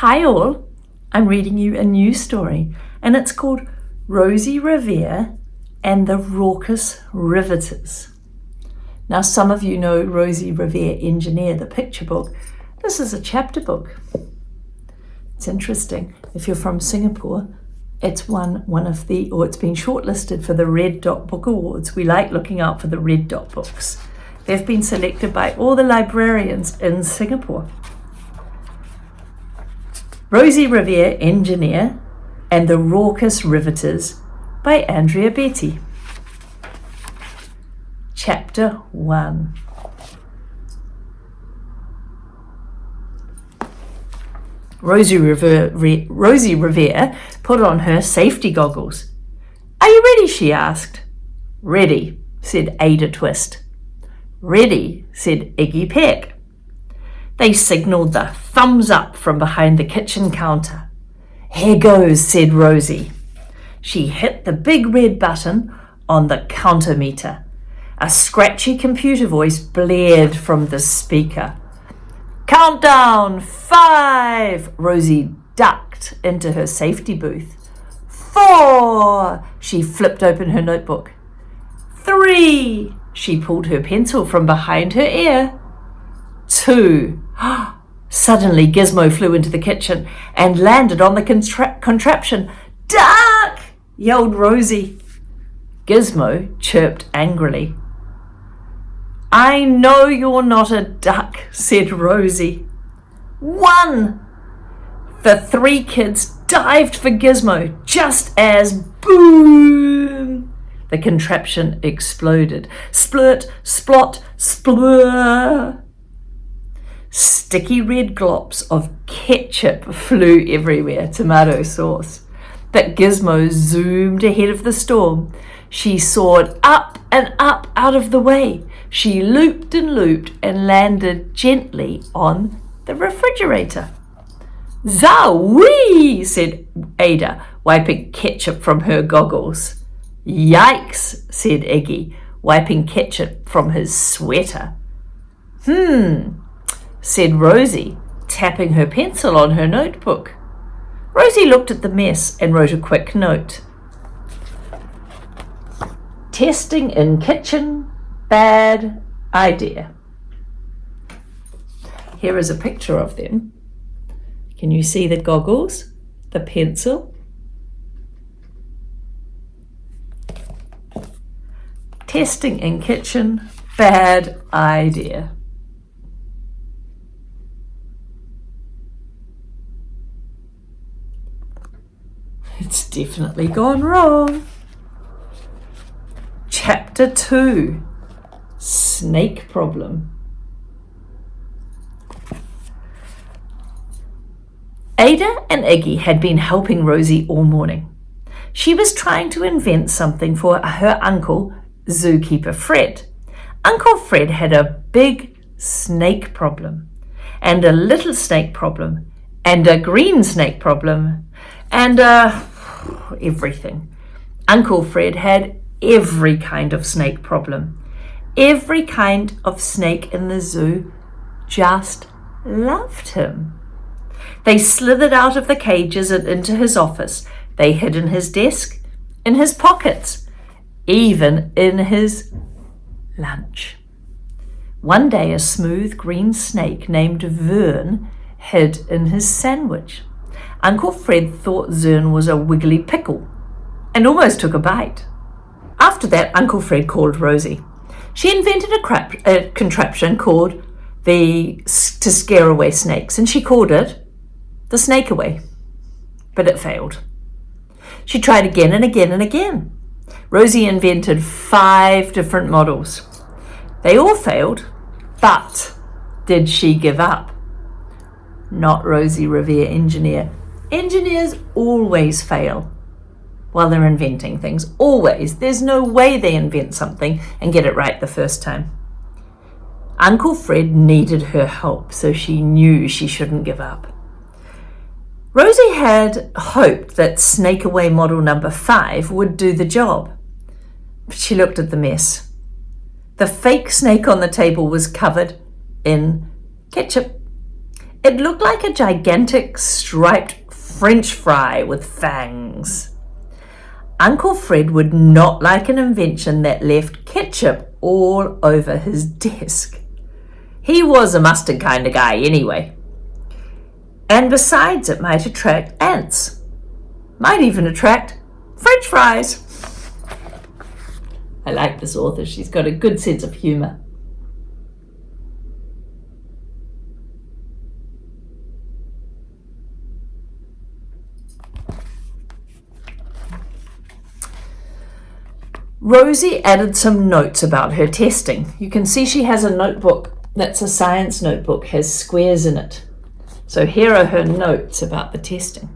Hi all, I'm reading you a new story and it's called Rosie, Revere and the Raucous Riveters. Now some of you know Rosie, Revere, Engineer, the picture book. This is a chapter book. It's interesting. If you're from Singapore, it's been shortlisted for the Red Dot Book Awards. We like looking out for the Red Dot books. They've been selected by all the librarians in Singapore. Rosie, Revere, Engineer and the Raucous Riveters by Andrea Beatty. Chapter 1. Rosie Revere put on her safety goggles. "Are you ready?" she asked. "Ready," said Ada Twist. "Ready," said Iggy Peck. They signalled the thumbs up from behind the kitchen counter. "Here goes," said Rosie. She hit the big red button on the counter meter. A scratchy computer voice blared from the speaker. "Countdown, 5!" Rosie ducked into her safety booth. 4! She flipped open her notebook. 3! She pulled her pencil from behind her ear. 2! Suddenly Gizmo flew into the kitchen and landed on the contraption. "Duck!" yelled Rosie. Gizmo chirped angrily. "I know you're not a duck," said Rosie. 1! The 3 kids dived for Gizmo just as boom! The contraption exploded. Splurt, splot, splur! Sticky red glops of ketchup flew everywhere, tomato sauce. But Gizmo zoomed ahead of the storm. She soared up and up out of the way. She looped and landed gently on the refrigerator. "Zowie!" said Ada, wiping ketchup from her goggles. "Yikes!" said Iggy, wiping ketchup from his sweater. Said Rosie, tapping her pencil on her notebook. Rosie looked at the mess and wrote a quick note. "Testing in kitchen, bad idea." Here is a picture of them. Can you see the goggles, the pencil? Testing in kitchen, bad idea. It's definitely gone wrong. Chapter 2. Snake Problem. Ada and Iggy had been helping Rosie all morning. She was trying to invent something for her uncle, zookeeper Fred. Uncle Fred had a big snake problem, and a little snake problem, and a green snake problem, and everything. Uncle Fred had every kind of snake problem. Every kind of snake in the zoo just loved him. They slithered out of the cages and into his office. They hid in his desk, in his pockets, even in his lunch. One day a smooth green snake named Vern hid in his sandwich. Uncle Fred thought Zern was a wiggly pickle and almost took a bite. After that, Uncle Fred called Rosie. She invented a contraption called to scare away snakes, and she called it the Snake Away, but it failed. She tried again and again and again. Rosie invented 5 different models. They all failed, but did she give up? Not Rosie, Revere, Engineer. Engineers always fail while they're inventing things. Always. There's no way they invent something and get it right the first time. Uncle Fred needed her help, so she knew she shouldn't give up. Rosie had hoped that Snake Away model number 5 would do the job. But she looked at the mess. The fake snake on the table was covered in ketchup. It looked like a gigantic striped French fry with fangs. Uncle Fred would not like an invention that left ketchup all over his desk. He was a mustard kind of guy anyway. And besides, it might attract ants. Might even attract French fries. I like this author. She's got a good sense of humour. Rosie added some notes about her testing. You can see she has a notebook that's a science notebook, has squares in it. So here are her notes about the testing.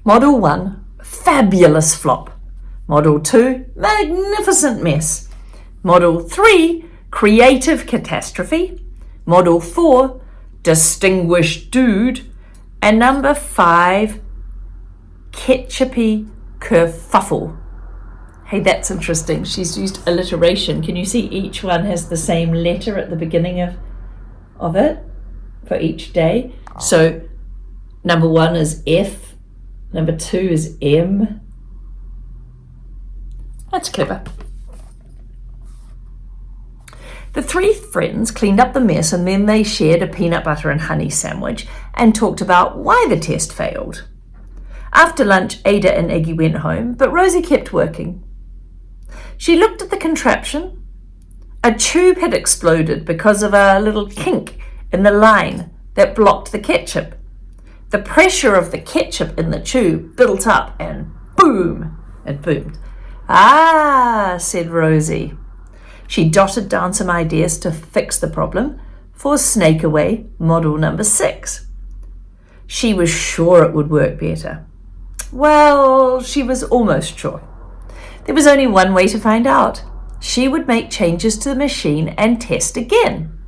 Model 1, fabulous flop. Model 2, magnificent mess. Model 3, creative catastrophe. Model 4, distinguished dude. And number 5, ketchupy kerfuffle. Hey, that's interesting. She's used alliteration. Can you see each one has the same letter at the beginning of it for each day? So number 1 is F. Number 2 is M. That's clever. The 3 friends cleaned up the mess and then they shared a peanut butter and honey sandwich and talked about why the test failed. After lunch, Ada and Iggy went home, but Rosie kept working. She looked at the contraption. A tube had exploded because of a little kink in the line that blocked the ketchup. The pressure of the ketchup in the tube built up and boom, it boomed. Ah, said Rosie. She jotted down some ideas to fix the problem for Snakeaway model number 6. She was sure it would work better. Well, she was almost sure. There was only one way to find out. She would make changes to the machine and test again.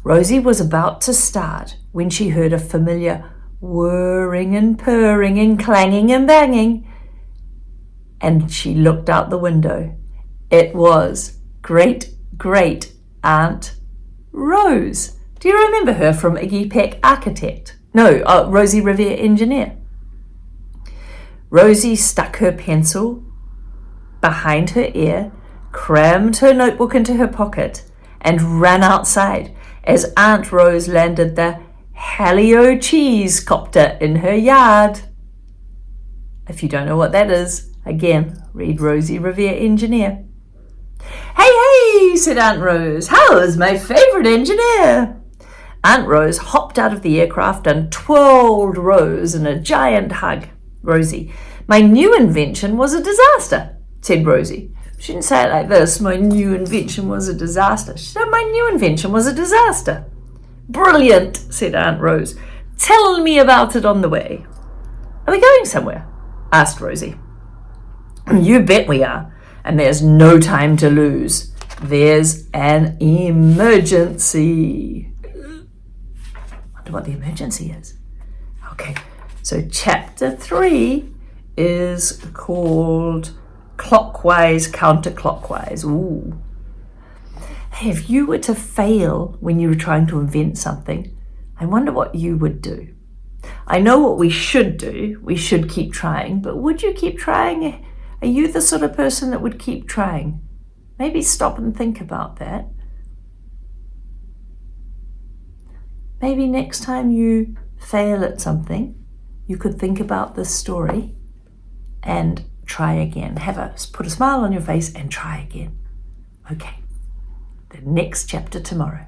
Rosie was about to start when she heard a familiar whirring and purring and clanging and banging. And she looked out the window. It was great Aunt Rose. Do you remember her from Iggy Peck Architect? No, Rosie Revere Engineer. Rosie stuck her pencil behind her ear, crammed her notebook into her pocket, and ran outside as Aunt Rose landed the Halio cheese copter in her yard. If you don't know what that is, again, read Rosie Revere Engineer. Hey, said Aunt Rose. How's my favourite engineer? Aunt Rose hopped out of the aircraft and twirled Rose in a giant hug. Rosie, my new invention was a disaster, said Rosie. She didn't say it like this, my new invention was a disaster. She said, my new invention was a disaster. Brilliant, said Aunt Rose. Tell me about it on the way. Are we going somewhere? Asked Rosie. You bet we are, and there's no time to lose. There's an emergency. Wonder what the emergency is. Okay, so chapter 3 is called Clockwise, Counterclockwise. Ooh. Hey, if you were to fail when you were trying to invent something, I wonder what you would do. I know what we should do. We should keep trying, but would you keep trying? Are you the sort of person that would keep trying? Maybe stop and think about that. Maybe next time you fail at something, you could think about this story and try again. Put a smile on your face and try again. Okay, the next chapter tomorrow.